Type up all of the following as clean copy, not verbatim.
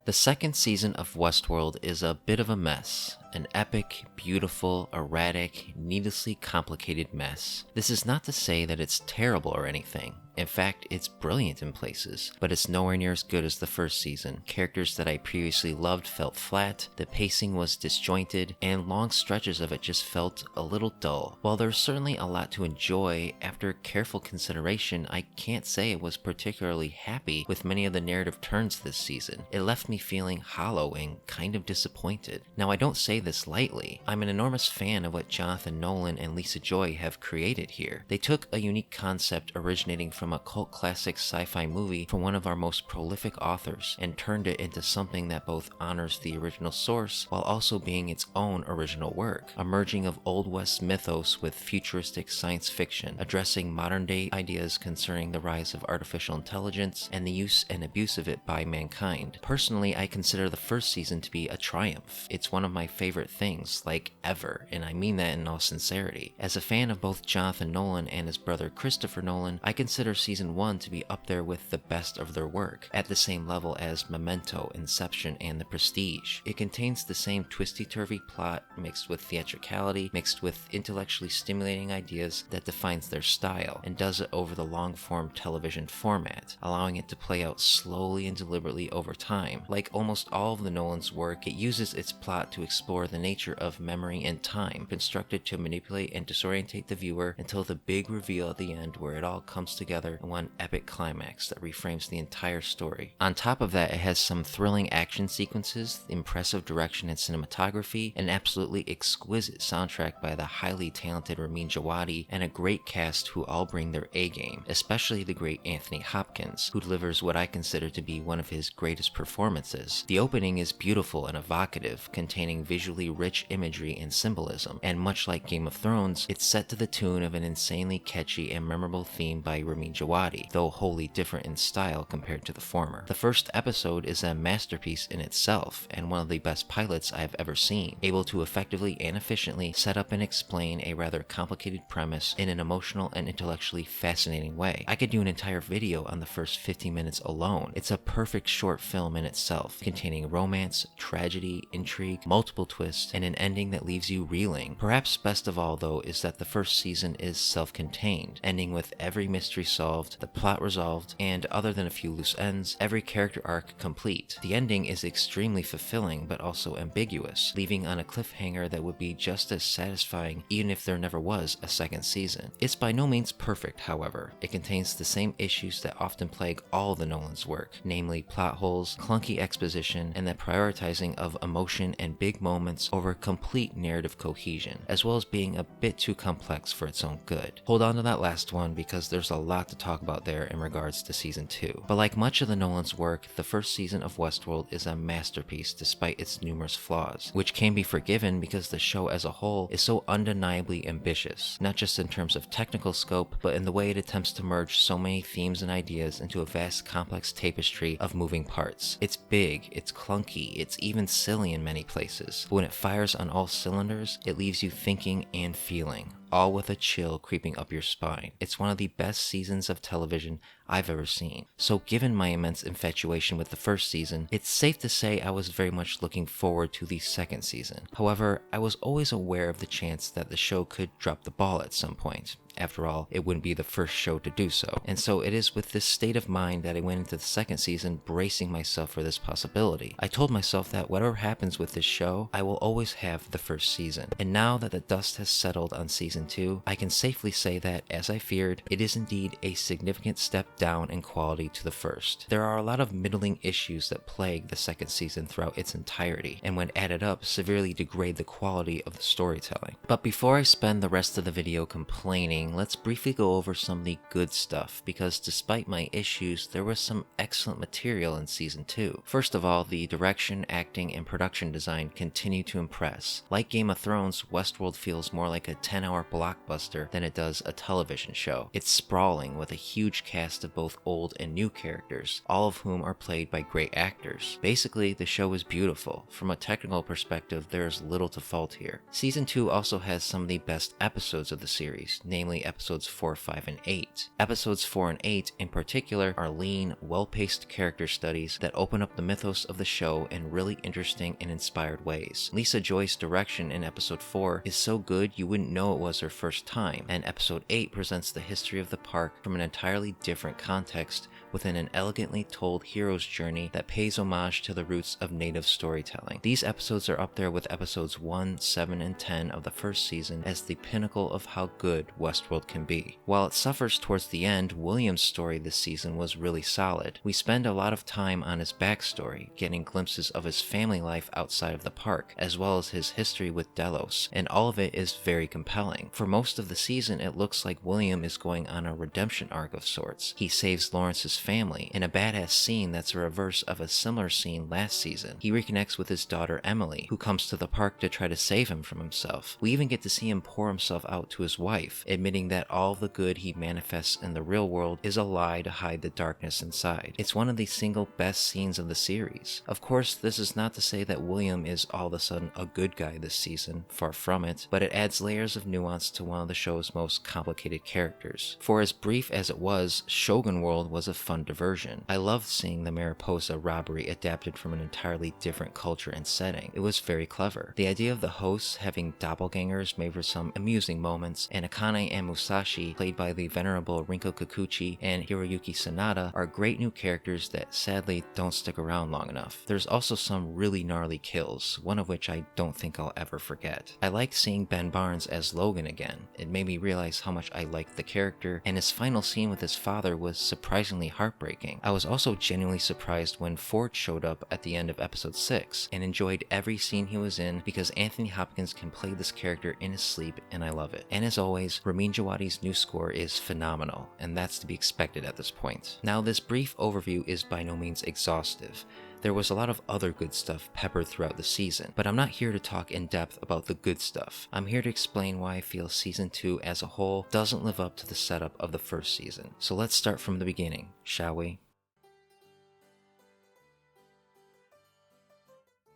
The second season of Westworld is a bit of a mess. An epic, beautiful, erratic, needlessly complicated mess. This is not to say that it's terrible or anything. In fact, it's brilliant in places, but it's nowhere near as good as the first season. Characters that I previously loved felt flat, the pacing was disjointed, and long stretches of it just felt a little dull. While there's certainly a lot to enjoy, after careful consideration, I can't say I was particularly happy with many of the narrative turns this season. It left me feeling hollow and kind of disappointed. Now, I don't say this lightly. I'm an enormous fan of what Jonathan Nolan and Lisa Joy have created here. They took a unique concept originating from a cult classic sci-fi movie from one of our most prolific authors and turned it into something that both honors the original source while also being its own original work. A merging of Old West mythos with futuristic science fiction, addressing modern day ideas concerning the rise of artificial intelligence and the use and abuse of it by mankind. Personally, I consider the first season to be a triumph. It's one of my favorite things, like ever, and I mean that in all sincerity. As a fan of both Jonathan Nolan and his brother Christopher Nolan, I consider season 1 to be up there with the best of their work, at the same level as Memento, Inception, and The Prestige. It contains the same twisty-turvy plot mixed with theatricality, mixed with intellectually stimulating ideas that defines their style, and does it over the long-form television format, allowing it to play out slowly and deliberately over time. Like almost all of the Nolan's work, it uses its plot to explore the nature of memory and time, constructed to manipulate and disorientate the viewer until the big reveal at the end where it all comes together in one epic climax that reframes the entire story. On top of that, it has some thrilling action sequences, impressive direction and cinematography, an absolutely exquisite soundtrack by the highly talented Ramin Djawadi, and a great cast who all bring their A-game, especially the great Anthony Hopkins, who delivers what I consider to be one of his greatest performances. The opening is beautiful and evocative, containing visually rich imagery and symbolism, and much like Game of Thrones, it's set to the tune of an insanely catchy and memorable theme by Ramin Djawadi, though wholly different in style compared to the former. The first episode is a masterpiece in itself, and one of the best pilots I've ever seen, able to effectively and efficiently set up and explain a rather complicated premise in an emotional and intellectually fascinating way. I could do an entire video on the first 15 minutes alone. It's a perfect short film in itself, containing romance, tragedy, intrigue, multiple twists, and an ending that leaves you reeling. Perhaps best of all, though, is that the first season is self-contained, ending with every mystery solved, the plot resolved, and other than a few loose ends, every character arc complete. The ending is extremely fulfilling but also ambiguous, leaving on a cliffhanger that would be just as satisfying even if there never was a second season. It's by no means perfect, however. It contains the same issues that often plague all the Nolan's work, namely plot holes, clunky exposition, and the prioritizing of emotion and big moments over complete narrative cohesion, as well as being a bit too complex for its own good. Hold on to that last one because there's a lot to talk about there in regards to season 2. But like much of the Nolan's work, the first season of Westworld is a masterpiece despite its numerous flaws, which can be forgiven because the show as a whole is so undeniably ambitious, not just in terms of technical scope, but in the way it attempts to merge so many themes and ideas into a vast complex tapestry of moving parts. It's big, it's clunky, it's even silly in many places, but when it fires on all cylinders, it leaves you thinking and feeling, all with a chill creeping up your spine. It's one of the best seasons of television I've ever seen. So given my immense infatuation with the first season, it's safe to say I was very much looking forward to the second season. However, I was always aware of the chance that the show could drop the ball at some point. After all, it wouldn't be the first show to do so. And so it is with this state of mind that I went into the second season bracing myself for this possibility. I told myself that whatever happens with this show, I will always have the first season. And now that the dust has settled on season 2, I can safely say that, as I feared, it is indeed a significant step down in quality to the first. There are a lot of middling issues that plague the second season throughout its entirety, and when added up, severely degrade the quality of the storytelling. But before I spend the rest of the video complaining, let's briefly go over some of the good stuff, because despite my issues, there was some excellent material in season 2. First of all, the direction, acting, and production design continue to impress. Like Game of Thrones, Westworld feels more like a 10-hour blockbuster than it does a television show. It's sprawling with a huge cast of both old and new characters, all of whom are played by great actors. Basically, the show is beautiful. From a technical perspective, there is little to fault here. Season 2 also has some of the best episodes of the series, namely episodes 4, 5, and 8. Episodes 4 and 8 in particular are lean, well-paced character studies that open up the mythos of the show in really interesting and inspired ways. Lisa Joy's direction in episode 4 is so good you wouldn't know it was her first time, and episode 8 presents the history of the park from an entirely different context within an elegantly told hero's journey that pays homage to the roots of native storytelling. These episodes are up there with episodes 1, 7, and 10 of the first season as the pinnacle of how good Westworld can be. While it suffers towards the end, William's story this season was really solid. We spend a lot of time on his backstory, getting glimpses of his family life outside of the park, as well as his history with Delos, and all of it is very compelling. For most of the season, it looks like William is going on a redemption arc of sorts. He saves Lawrence's family in a badass scene that's a reverse of a similar scene last season. He reconnects with his daughter Emily, who comes to the park to try to save him from himself. We even get to see him pour himself out to his wife, admitting that all the good he manifests in the real world is a lie to hide the darkness inside. It's one of the single best scenes of the series. Of course, this is not to say that William is all of a sudden a good guy this season, far from it, but it adds layers of nuance to one of the show's most complicated characters. For as brief as it was, Shogun World was a fun diversion. I loved seeing the Mariposa robbery adapted from an entirely different culture and setting. It was very clever. The idea of the hosts having doppelgangers made for some amusing moments, and Akane and Musashi, played by the venerable Rinko Kikuchi and Hiroyuki Sanada, are great new characters that sadly don't stick around long enough. There's also some really gnarly kills, one of which I don't think I'll ever forget. I liked seeing Ben Barnes as Logan again. It made me realize how much I liked the character, and his final scene with his father was surprisingly heartbreaking. I was also genuinely surprised when Ford showed up at the end of episode 6, and enjoyed every scene he was in because Anthony Hopkins can play this character in his sleep, and I love it. And as always, Ramin Djawadi's new score is phenomenal, and that's to be expected at this point. Now, this brief overview is by no means exhaustive. There was a lot of other good stuff peppered throughout the season, but I'm not here to talk in depth about the good stuff. I'm here to explain why I feel season 2 as a whole doesn't live up to the setup of the first season. So let's start from the beginning, shall we?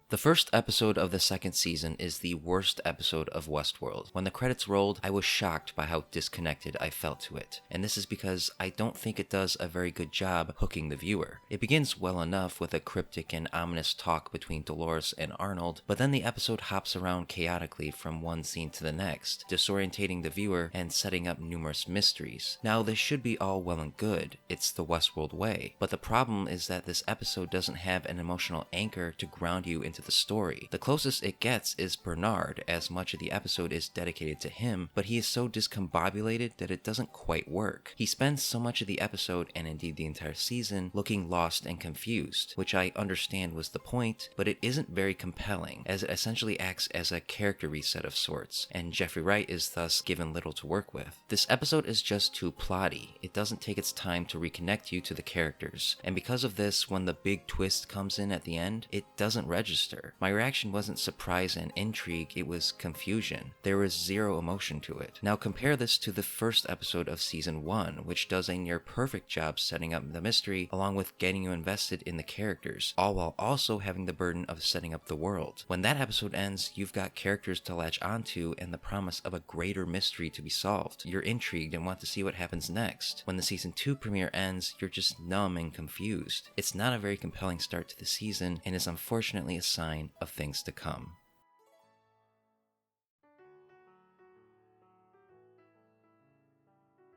The first episode of the second season is the worst episode of Westworld. When the credits rolled, I was shocked by how disconnected I felt to it, and this is because I don't think it does a very good job hooking the viewer. It begins well enough with a cryptic and ominous talk between Dolores and Arnold, but then the episode hops around chaotically from one scene to the next, disorientating the viewer and setting up numerous mysteries. Now, this should be all well and good. It's the Westworld way, but the problem is that this episode doesn't have an emotional anchor to ground you into the story. The closest it gets is Bernard, as much of the episode is dedicated to him, but he is so discombobulated that it doesn't quite work. He spends so much of the episode, and indeed the entire season, looking lost and confused, which I understand was the point, but it isn't very compelling, as it essentially acts as a character reset of sorts, and Jeffrey Wright is thus given little to work with. This episode is just too plotty. It doesn't take its time to reconnect you to the characters, and because of this, when the big twist comes in at the end, it doesn't register. My reaction wasn't surprise and intrigue, it was confusion. There was zero emotion to it. Now compare this to the first episode of season 1, which does a near perfect job setting up the mystery along with getting you invested in the characters, all while also having the burden of setting up the world. When that episode ends, you've got characters to latch onto and the promise of a greater mystery to be solved. You're intrigued and want to see what happens next. When the season 2 premiere ends, you're just numb and confused. It's not a very compelling start to the season and is unfortunately a sign of things to come.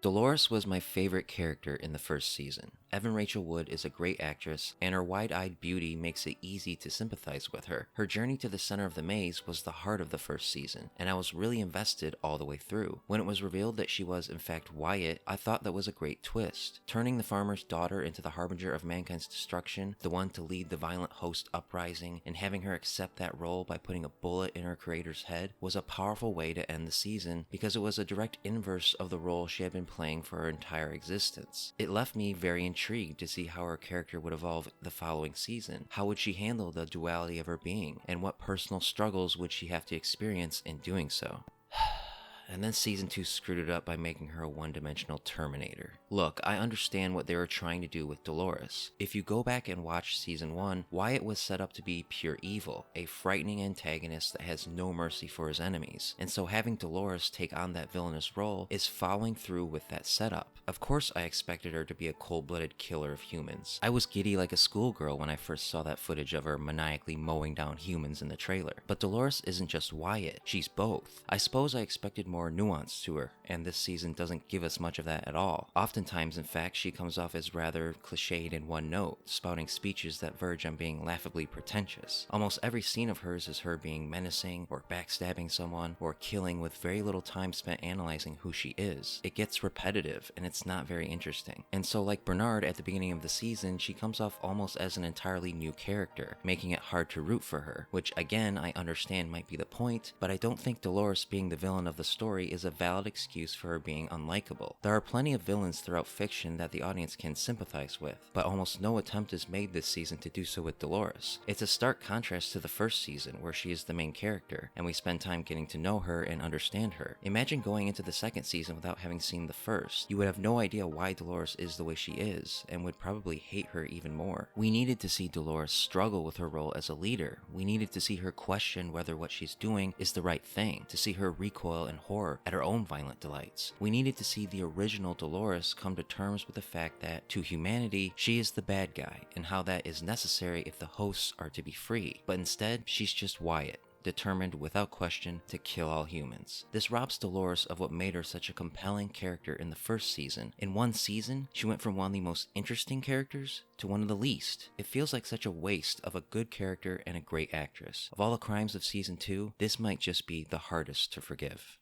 Dolores was my favorite character in the first season. Evan Rachel Wood is a great actress, and her wide-eyed beauty makes it easy to sympathize with her. Her journey to the center of the maze was the heart of the first season, and I was really invested all the way through. When it was revealed that she was in fact Wyatt, I thought that was a great twist. Turning the farmer's daughter into the harbinger of mankind's destruction, the one to lead the violent host uprising, and having her accept that role by putting a bullet in her creator's head was a powerful way to end the season, because it was a direct inverse of the role she had been playing for her entire existence. It left me very intrigued to see how her character would evolve the following season. How would she handle the duality of her being, and what personal struggles would she have to experience in doing so? And then season 2 screwed it up by making her a one-dimensional Terminator. Look, I understand what they were trying to do with Dolores. If you go back and watch season 1, Wyatt was set up to be pure evil, a frightening antagonist that has no mercy for his enemies. And so having Dolores take on that villainous role is following through with that setup. Of course I expected her to be a cold-blooded killer of humans. I was giddy like a schoolgirl when I first saw that footage of her maniacally mowing down humans in the trailer. But Dolores isn't just Wyatt, she's both. I suppose I expected more nuance to her, and this season doesn't give us much of that at all. Oftentimes, in fact, she comes off as rather cliched in one note, spouting speeches that verge on being laughably pretentious. Almost every scene of hers is her being menacing, or backstabbing someone, or killing with very little time spent analyzing who she is. It gets repetitive, and it's not very interesting. And so like Bernard at the beginning of the season, she comes off almost as an entirely new character, making it hard to root for her, which again I understand might be the point, but I don't think Dolores being the villain of the story is a valid excuse for her being unlikable. There are plenty of villains throughout fiction that the audience can sympathize with, but almost no attempt is made this season to do so with Dolores. It's a stark contrast to the first season, where she is the main character, and we spend time getting to know her and understand her. Imagine going into the second season without having seen the first. You would have no idea why Dolores is the way she is, and would probably hate her even more. We needed to see Dolores struggle with her role as a leader. We needed to see her question whether what she's doing is the right thing, to see her recoil in horror at her own violent delights. We needed to see the original Dolores come to terms with the fact that, to humanity, she is the bad guy, and how that is necessary if the hosts are to be free. But instead, she's just Wyatt, determined without question to kill all humans. This robs Dolores of what made her such a compelling character in the first season. In one season, she went from one of the most interesting characters to one of the least. It feels like such a waste of a good character and a great actress. Of all the crimes of season 2, this might just be the hardest to forgive.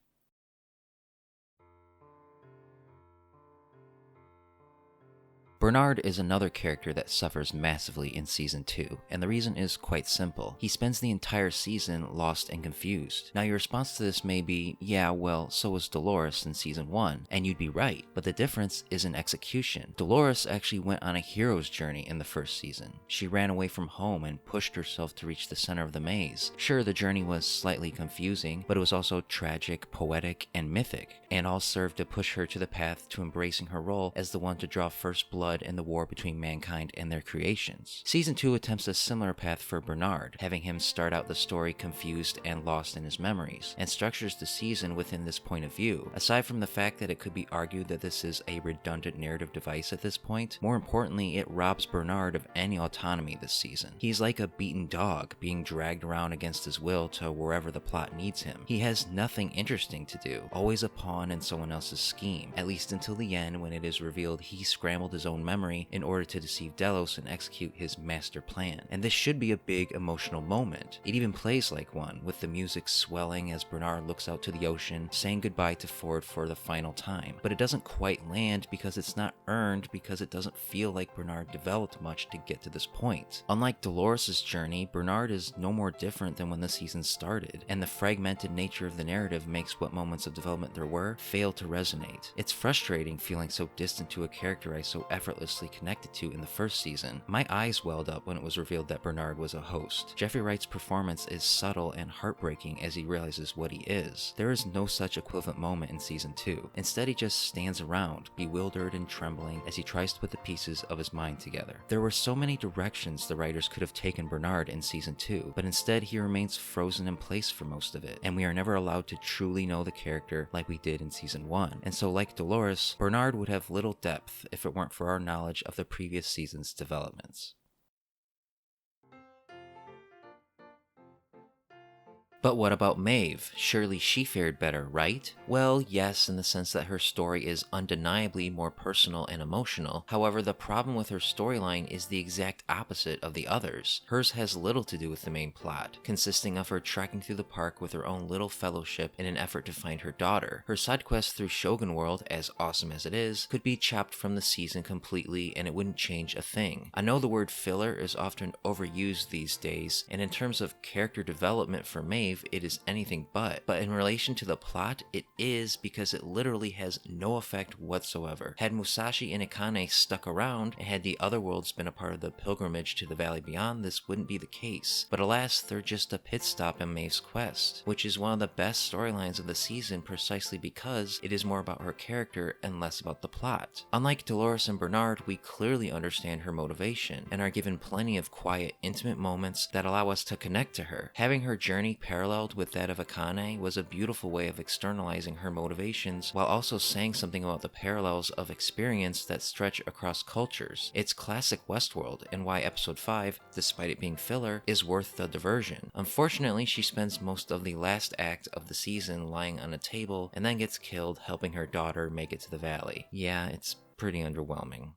Bernard is another character that suffers massively in season 2, and the reason is quite simple. He spends the entire season lost and confused. Now your response to this may be, yeah, well, so was Dolores in season 1, and you'd be right, but the difference is in execution. Dolores actually went on a hero's journey in the first season. She ran away from home and pushed herself to reach the center of the maze. Sure, the journey was slightly confusing, but it was also tragic, poetic, and mythic, and all served to push her to the path to embracing her role as the one to draw first blood in the war between mankind and their creations. Season 2 attempts a similar path for Bernard, having him start out the story confused and lost in his memories, and structures the season within this point of view. Aside from the fact that it could be argued that this is a redundant narrative device at this point, more importantly, it robs Bernard of any autonomy this season. He's like a beaten dog, being dragged around against his will to wherever the plot needs him. He has nothing interesting to do, always a pawn in someone else's scheme, at least until the end when it is revealed he scrambled his own memory in order to deceive Delos and execute his master plan. And this should be a big emotional moment. It even plays like one, with the music swelling as Bernard looks out to the ocean, saying goodbye to Ford for the final time. But it doesn't quite land because it's not earned, because it doesn't feel like Bernard developed much to get to this point. Unlike Dolores' journey, Bernard is no more different than when the season started, and the fragmented nature of the narrative makes what moments of development there were fail to resonate. It's frustrating feeling so distant to a character I so effortlessly connected to in the first season. My eyes welled up when it was revealed that Bernard was a host. Jeffrey Wright's performance is subtle and heartbreaking as he realizes what he is. There is no such equivalent moment in season 2. Instead, he just stands around, bewildered and trembling as he tries to put the pieces of his mind together. There were so many directions the writers could have taken Bernard in season 2, but instead he remains frozen in place for most of it, and we are never allowed to truly know the character like we did in season 1. And so like Dolores, Bernard would have little depth if it weren't for our knowledge of the previous season's developments. But what about Maeve? Surely she fared better, right? Well, yes, in the sense that her story is undeniably more personal and emotional. However, the problem with her storyline is the exact opposite of the others. Hers has little to do with the main plot, consisting of her trekking through the park with her own little fellowship in an effort to find her daughter. Her side quest through Shogun World, as awesome as it is, could be chopped from the season completely and it wouldn't change a thing. I know the word filler is often overused these days, and in terms of character development for Maeve, Maeve, it is anything but in relation to the plot, it is, because it literally has no effect whatsoever. Had Musashi and Akane stuck around, and had the other worlds been a part of the pilgrimage to the Valley Beyond, this wouldn't be the case. But alas, they're just a pit stop in Maeve's quest, which is one of the best storylines of the season precisely because it is more about her character and less about the plot. Unlike Dolores and Bernard, we clearly understand her motivation, and are given plenty of quiet, intimate moments that allow us to connect to her. Having her journey paralleled with that of Akane was a beautiful way of externalizing her motivations, while also saying something about the parallels of experience that stretch across cultures. It's classic Westworld, and why episode 5, despite it being filler, is worth the diversion. Unfortunately, she spends most of the last act of the season lying on a table, and then gets killed helping her daughter make it to the valley. Yeah, it's pretty underwhelming.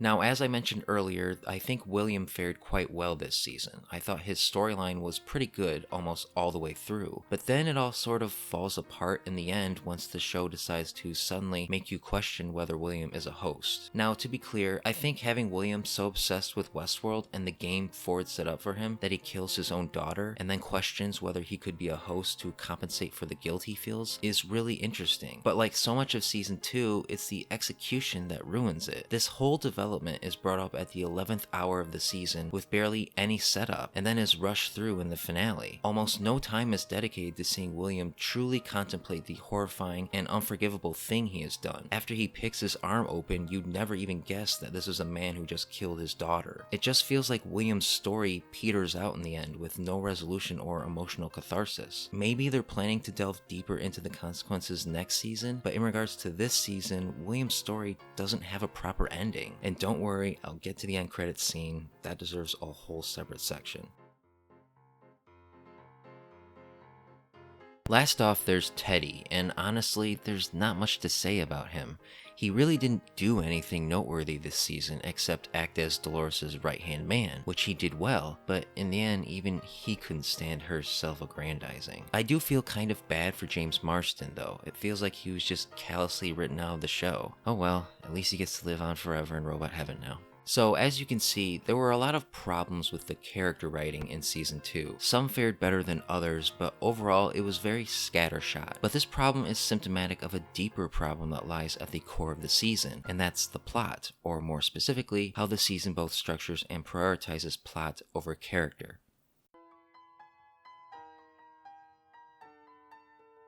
Now, as I mentioned earlier, I think William fared quite well this season. I thought his storyline was pretty good almost all the way through, but then it all sort of falls apart in the end once the show decides to suddenly make you question whether William is a host. Now, to be clear, I think having William so obsessed with Westworld and the game Ford set up for him that he kills his own daughter and then questions whether he could be a host to compensate for the guilt he feels is really interesting. But like so much of season 2, it's the execution that ruins it. This whole development is brought up at the 11th hour of the season with barely any setup, and then is rushed through in the finale. Almost no time is dedicated to seeing William truly contemplate the horrifying and unforgivable thing he has done. After he picks his arm open, you'd never even guess that this was a man who just killed his daughter. It just feels like William's story peters out in the end with no resolution or emotional catharsis. Maybe they're planning to delve deeper into the consequences next season, but in regards to this season, William's story doesn't have a proper ending. And don't worry, I'll get to the end credits scene. That deserves a whole separate section. Last off, there's Teddy, and honestly, there's not much to say about him. He really didn't do anything noteworthy this season except act as Dolores' right-hand man, which he did well, but in the end, even he couldn't stand her self-aggrandizing. I do feel kind of bad for James Marsden though. It feels like he was just callously written out of the show. Oh well, at least he gets to live on forever in robot heaven now. So as you can see, there were a lot of problems with the character writing in season 2. Some fared better than others, but overall it was very scattershot. But this problem is symptomatic of a deeper problem that lies at the core of the season, and that's the plot, or more specifically, how the season both structures and prioritizes plot over character.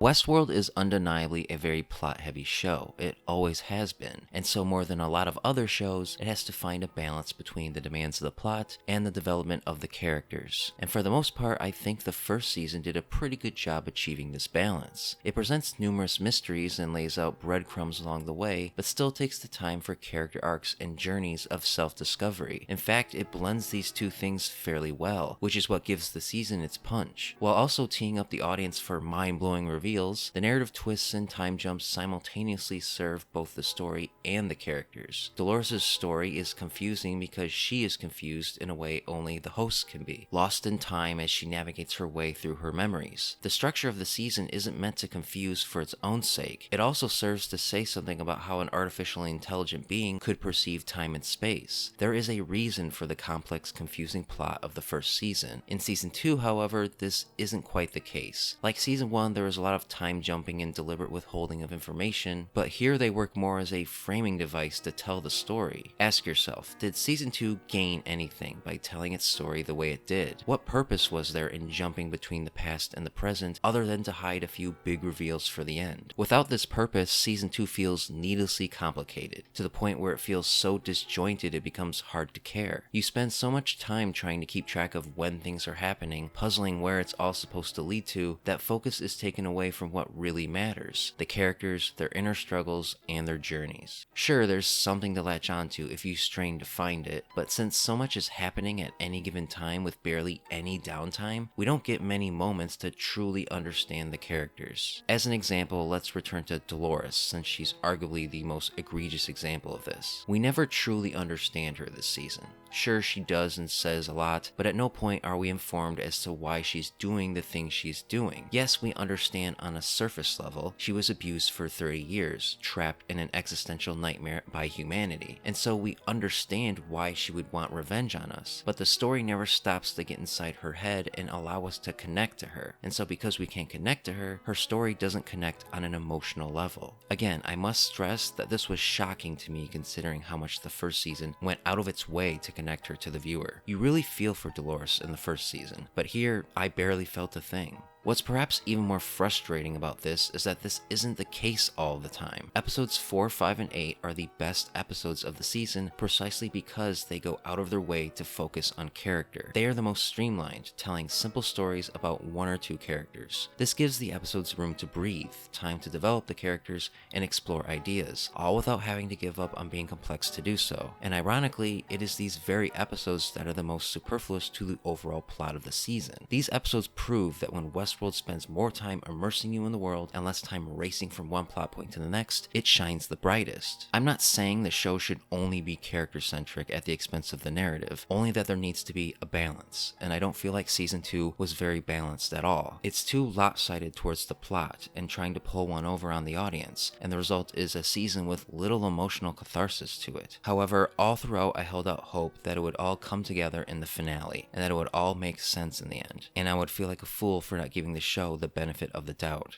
Westworld is undeniably a very plot-heavy show. It always has been, and so more than a lot of other shows, it has to find a balance between the demands of the plot and the development of the characters. And for the most part, I think the first season did a pretty good job achieving this balance. It presents numerous mysteries and lays out breadcrumbs along the way, but still takes the time for character arcs and journeys of self-discovery. In fact, it blends these two things fairly well, which is what gives the season its punch, while also teeing up the audience for mind-blowing reveals. The narrative twists and time jumps simultaneously serve both the story and the characters. Dolores' story is confusing because she is confused in a way only the host can be, lost in time as she navigates her way through her memories. The structure of the season isn't meant to confuse for its own sake. It also serves to say something about how an artificially intelligent being could perceive time and space. There is a reason for the complex, confusing plot of the first season. In season 2, however, this isn't quite the case. Like season 1, there is a lot of time jumping and deliberate withholding of information, but here they work more as a framing device to tell the story. Ask yourself, did season 2 gain anything by telling its story the way it did? What purpose was there in jumping between the past and the present other than to hide a few big reveals for the end? Without this purpose, season 2 feels needlessly complicated, to the point where it feels so disjointed it becomes hard to care. You spend so much time trying to keep track of when things are happening, puzzling where it's all supposed to lead to, that focus is taken away from what really matters: the characters, their inner struggles, and their journeys. Sure, there's something to latch onto if you strain to find it, but since so much is happening at any given time with barely any downtime, we don't get many moments to truly understand the characters. As an example, let's return to Dolores, since she's arguably the most egregious example of this. We never truly understand her this season. Sure, she does and says a lot, but at no point are we informed as to why she's doing the things she's doing. Yes, we understand understand on a surface level, she was abused for 30 years, trapped in an existential nightmare by humanity, and so we understand why she would want revenge on us. But the story never stops to get inside her head and allow us to connect to her, and so because we can't connect to her, her story doesn't connect on an emotional level. Again, I must stress that this was shocking to me considering how much the first season went out of its way to connect her to the viewer. You really feel for Dolores in the first season, but here I barely felt a thing. What's perhaps even more frustrating about this is that this isn't the case all the time. Episodes 4, 5, and 8 are the best episodes of the season precisely because they go out of their way to focus on character. They are the most streamlined, telling simple stories about one or two characters. This gives the episodes room to breathe, time to develop the characters and explore ideas, all without having to give up on being complex to do so. And ironically, it is these very episodes that are the most superfluous to the overall plot of the season. These episodes prove that when Westworld spends more time immersing you in the world and less time racing from one plot point to the next, it shines the brightest. I'm not saying the show should only be character-centric at the expense of the narrative, only that there needs to be a balance, and I don't feel like Season 2 was very balanced at all. It's too lopsided towards the plot and trying to pull one over on the audience, and the result is a season with little emotional catharsis to it. However, all throughout I held out hope that it would all come together in the finale, and that it would all make sense in the end, and I would feel like a fool for not giving the show the benefit of the doubt.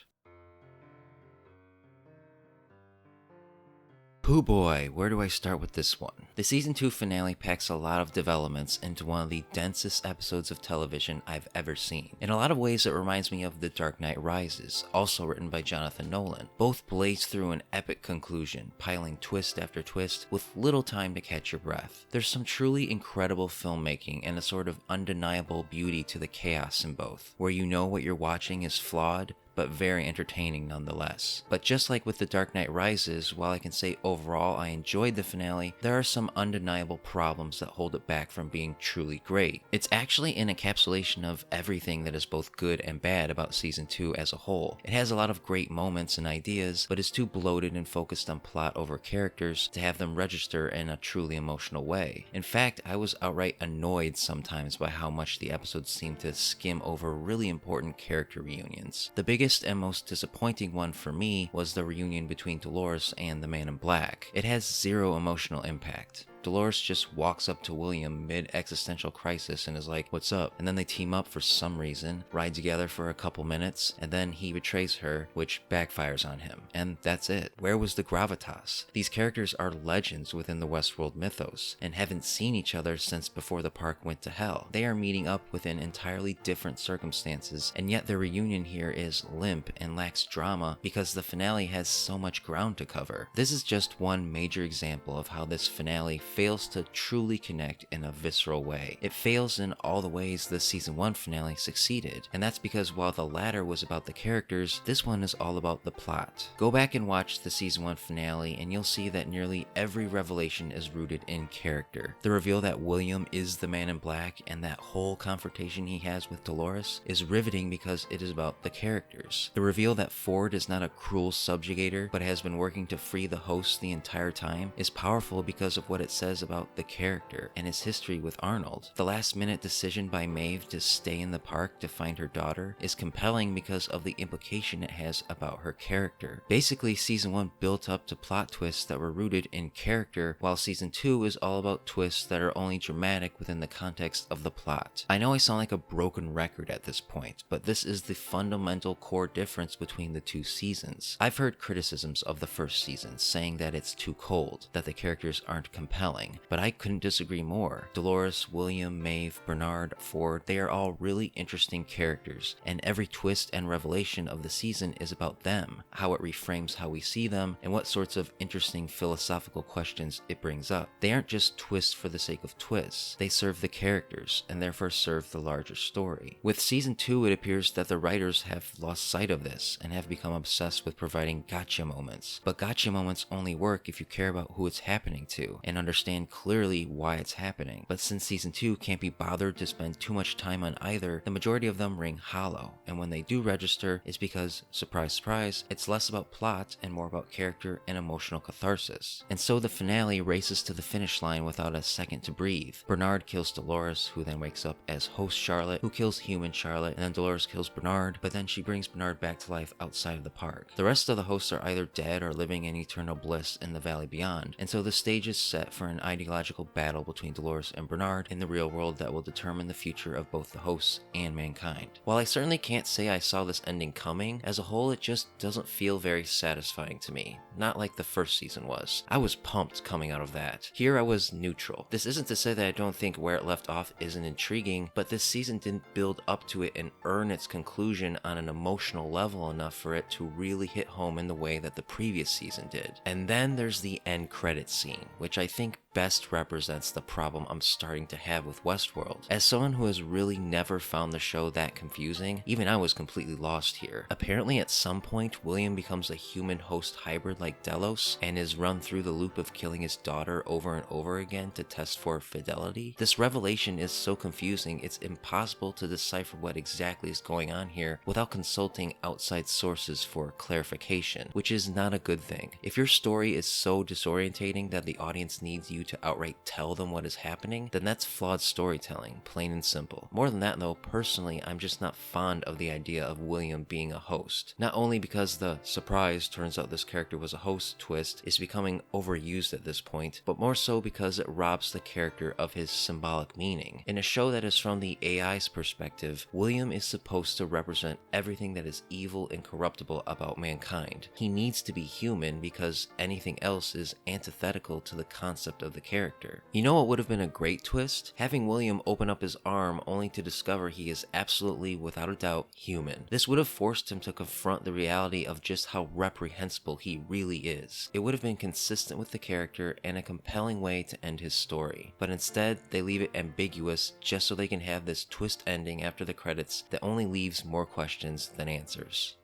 Pooh boy, where do I start with this one? The season 2 finale packs a lot of developments into one of the densest episodes of television I've ever seen. In a lot of ways it reminds me of The Dark Knight Rises, also written by Jonathan Nolan. Both blaze through an epic conclusion, piling twist after twist with little time to catch your breath. There's some truly incredible filmmaking and a sort of undeniable beauty to the chaos in both, where you know what you're watching is flawed, but very entertaining nonetheless. But just like with The Dark Knight Rises, while I can say overall I enjoyed the finale, there are some undeniable problems that hold it back from being truly great. It's actually an encapsulation of everything that is both good and bad about Season 2 as a whole. It has a lot of great moments and ideas, but is too bloated and focused on plot over characters to have them register in a truly emotional way. In fact, I was outright annoyed sometimes by how much the episodes seemed to skim over really important character reunions. The biggest and most disappointing one for me was the reunion between Dolores and the Man in Black. It has zero emotional impact. Dolores just walks up to William mid-existential crisis and is like, "What's up?" And then they team up for some reason, ride together for a couple minutes, and then he betrays her, which backfires on him. And that's it. Where was the gravitas? These characters are legends within the Westworld mythos, and haven't seen each other since before the park went to hell. They are meeting up within entirely different circumstances, and yet their reunion here is limp and lacks drama because the finale has so much ground to cover. This is just one major example of how this finale fails to truly connect in a visceral way. It fails in all the ways the Season 1 finale succeeded, and that's because while the latter was about the characters, this one is all about the plot. Go back and watch the Season 1 finale and you'll see that nearly every revelation is rooted in character. The reveal that William is the Man in Black and that whole confrontation he has with Dolores is riveting because it is about the characters. The reveal that Ford is not a cruel subjugator but has been working to free the host the entire time is powerful because of what it says about the character and his history with Arnold. The last-minute decision by Maeve to stay in the park to find her daughter is compelling because of the implication it has about her character. Basically, Season 1 built up to plot twists that were rooted in character, while Season 2 is all about twists that are only dramatic within the context of the plot. I know I sound like a broken record at this point, but this is the fundamental core difference between the two seasons. I've heard criticisms of the first season saying that it's too cold, that the characters aren't compelling, but I couldn't disagree more. Dolores, William, Maeve, Bernard, Ford, they are all really interesting characters, and every twist and revelation of the season is about them, how it reframes how we see them, and what sorts of interesting philosophical questions it brings up. They aren't just twists for the sake of twists, they serve the characters, and therefore serve the larger story. With Season 2, it appears that the writers have lost sight of this, and have become obsessed with providing gotcha moments. But gotcha moments only work if you care about who it's happening to, and understand understand clearly why it's happening. But since season 2 can't be bothered to spend too much time on either, the majority of them ring hollow, and when they do register, it's because, surprise surprise, it's less about plot and more about character and emotional catharsis. And so the finale races to the finish line without a second to breathe. Bernard kills Dolores, who then wakes up as host Charlotte, who kills human Charlotte, and then Dolores kills Bernard, but then she brings Bernard back to life outside of the park. The rest of the hosts are either dead or living in eternal bliss in the valley beyond, and so the stage is set for an ideological battle between Dolores and Bernard in the real world that will determine the future of both the hosts and mankind. While I certainly can't say I saw this ending coming, as a whole it just doesn't feel very satisfying to me, not like the first season was. I was pumped coming out of that. Here I was neutral. This isn't to say that I don't think where it left off isn't intriguing, but this season didn't build up to it and earn its conclusion on an emotional level enough for it to really hit home in the way that the previous season did. And then there's the end credits scene, which I think best represents the problem I'm starting to have with Westworld. As someone who has really never found the show that confusing, even I was completely lost here. Apparently at some point, William becomes a human-host hybrid like Delos, and is run through the loop of killing his daughter over and over again to test for fidelity. This revelation is so confusing, it's impossible to decipher what exactly is going on here without consulting outside sources for clarification, which is not a good thing. If your story is so disorientating that the audience needs you to outright tell them what is happening, then that's flawed storytelling, plain and simple. More than that though, personally, I'm just not fond of the idea of William being a host. Not only because the surprise turns out this character was a host twist is becoming overused at this point, but more so because it robs the character of his symbolic meaning. In a show that is from the AI's perspective, William is supposed to represent everything that is evil and corruptible about mankind. He needs to be human because anything else is antithetical to the concept of the character. You know what would have been a great twist? Having William open up his arm only to discover he is absolutely, without a doubt, human. This would have forced him to confront the reality of just how reprehensible he really is. It would have been consistent with the character and a compelling way to end his story. But instead, they leave it ambiguous just so they can have this twist ending after the credits that only leaves more questions than answers.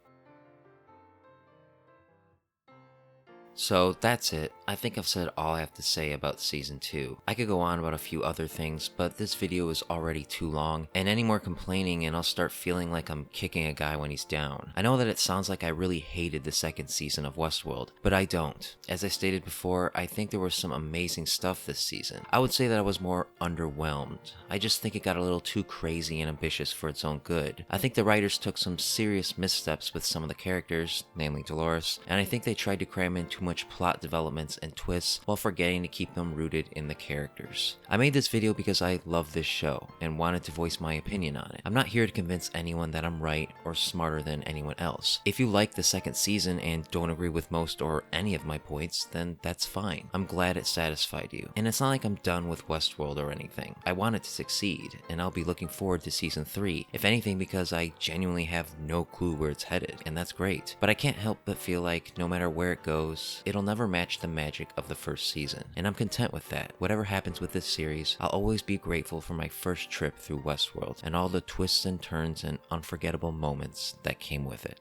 So that's it. I think I've said all I have to say about season 2. I could go on about a few other things, but this video is already too long, and any more complaining and I'll start feeling like I'm kicking a guy when he's down. I know that it sounds like I really hated the second season of Westworld, but I don't. As I stated before, I think there was some amazing stuff this season. I would say that I was more underwhelmed. I just think it got a little too crazy and ambitious for its own good. I think the writers took some serious missteps with some of the characters, namely Dolores, and I think they tried to cram in too much plot developments and twists while forgetting to keep them rooted in the characters. I made this video because I love this show and wanted to voice my opinion on it. I'm not here to convince anyone that I'm right or smarter than anyone else. If you like the second season and don't agree with most or any of my points, then that's fine. I'm glad it satisfied you. And it's not like I'm done with Westworld or anything. I want it to succeed, and I'll be looking forward to season 3, if anything because I genuinely have no clue where it's headed, and that's great. But I can't help but feel like no matter where it goes, it'll never match the magic of the first season, and I'm content with that. Whatever happens with this series, I'll always be grateful for my first trip through Westworld and all the twists and turns and unforgettable moments that came with it.